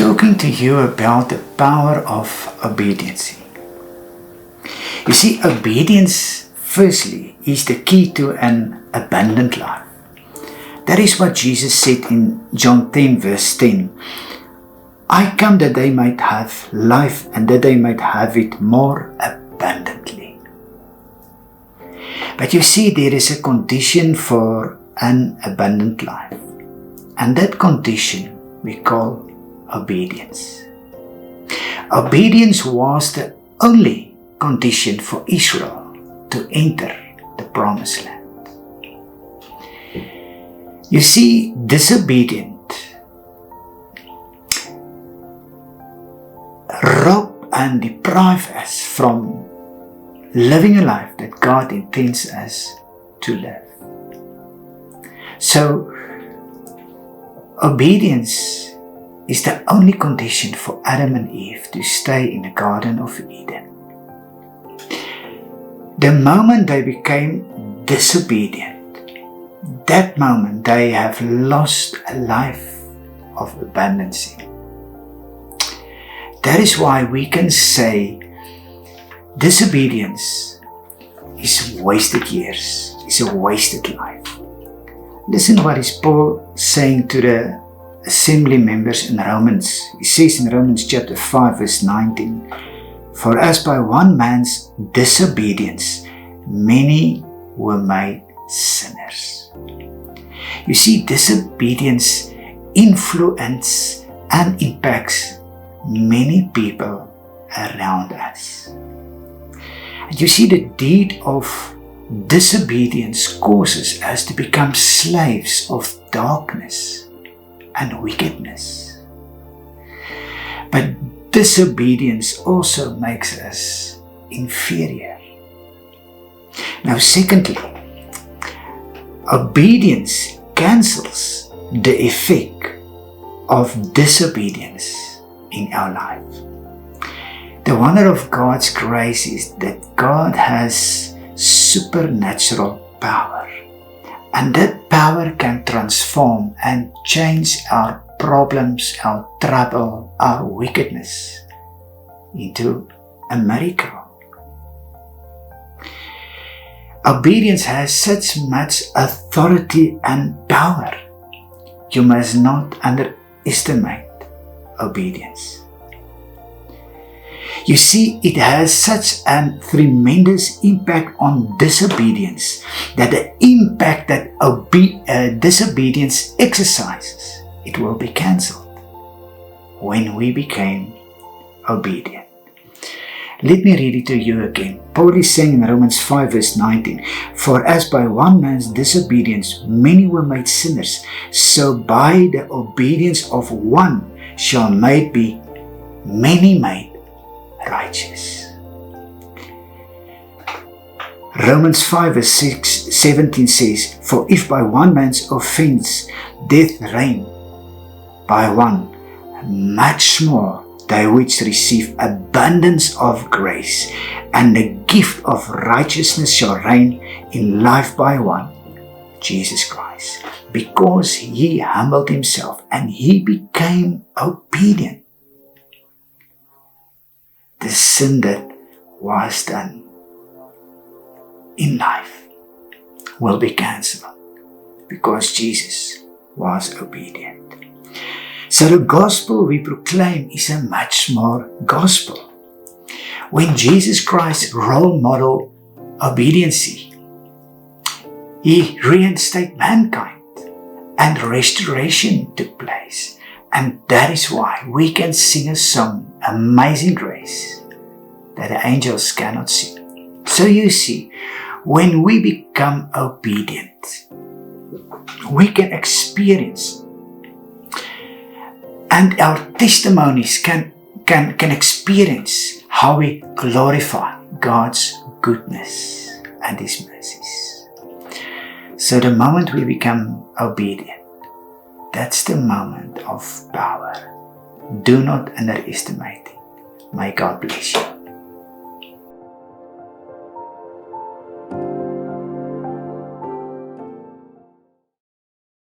talking to you about the power of obedience. You see, obedience, firstly, is the key to an abundant life. That is what Jesus said in John 10 verse 10. I come that they might have life and that they might have it more abundantly. But you see, there is a condition for an abundant life. And that condition we call obedience. Obedience was the only condition for Israel to enter the promised land. You see, disobedient rob and deprive us from living a life that God intends us to live. So, obedience is the only condition for Adam and Eve to stay in the Garden of Eden. The moment they became disobedient, that moment they have lost a life of abundance. That is why we can say disobedience is wasted years, is a wasted life. Listen what is Paul saying to the assembly members in Romans. He says in Romans chapter 5 verse 19, for as by one man's disobedience many were made sinners. You see, disobedience influences and impacts many people around us. And you see, the deed of disobedience causes us to become slaves of darkness and wickedness. But disobedience also makes us inferior. Now, secondly, obedience cancels the effect of disobedience in our life. The wonder of God's grace is that God has supernatural power, and that power can transform and change our problems, our trouble, our wickedness into a miracle. Obedience has such much authority and power. You must not underestimate obedience. You see, it has such a tremendous impact on disobedience that the impact that disobedience exercises, it will be cancelled when we became obedient. Let me read it to you again. Paul is saying in Romans 5 verse 19, for as by one man's disobedience many were made sinners, so by the obedience of one shall be many made righteous. Romans 5 verse 17 says, for if by one man's offense death reigned by one, much more they which receive abundance of grace and the gift of righteousness shall reign in life by one, Jesus Christ. Because he humbled himself and he became obedient, the sin that was done in life will be cancelled because Jesus was obedient. So the gospel we proclaim is a much more gospel. When Jesus Christ role model obedience, he reinstated mankind and restoration took place. And that is why we can sing a song, Amazing Grace, that the angels cannot sing. So you see, when we become obedient, we can experience, and our testimonies can experience how we glorify God's goodness and His mercies. So the moment we become obedient, that's the moment of power. Do not underestimate it. May God bless you.